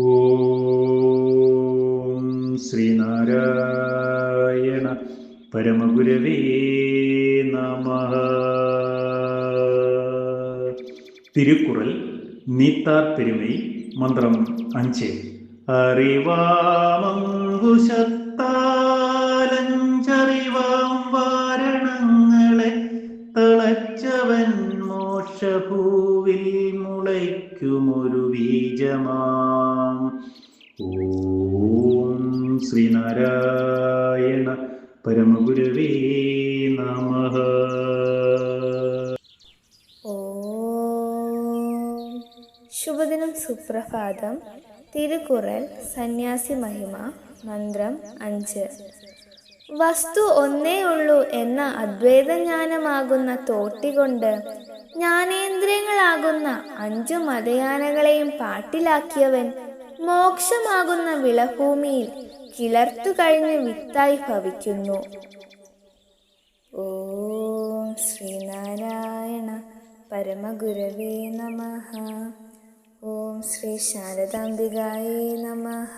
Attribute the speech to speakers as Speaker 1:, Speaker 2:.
Speaker 1: ഓം ശ്രീനാരായണ പരമഗുരവേ നമഃ. തിരുക്കുറൾ നീത്താർ പെരുമൈ മന്ത്രം 5. അറിവാമങ്കുശത്താലഞ്ചറിവാം വാരണങ്ങളെ തളച്ചവൻ മോക്ഷഭൂവിൽ മുളയ്ക്കുമൊരു ബീജമാം. ഓം ശ്രീനാരായണ പരമഗുരവേ നമഃ.
Speaker 2: ശുഭദിനം, സുപ്രഭാതം. തിരുക്കുറൾ സന്യാസി മഹിമ മന്ത്രം 5. വസ്തു ഒന്നേ ഉള്ളൂ എന്ന അദ്വൈതജ്ഞാനമാകുന്ന തോട്ടികൊണ്ട് ജ്ഞാനേന്ദ്രിയങ്ങളാകുന്ന 5 മതയാനകളെയും പാട്ടിലാക്കിയവൻ മോക്ഷമാകുന്ന വിളഭൂമിയിൽ കിളർത്തു കഴിഞ്ഞ് വിത്തായി ഭവിക്കുന്നു. ഓം ശ്രീനാരായണ പരമഗുരവേ നമഃ. ഓം ശ്രീ ശാരദാംബികായേ നമഃ.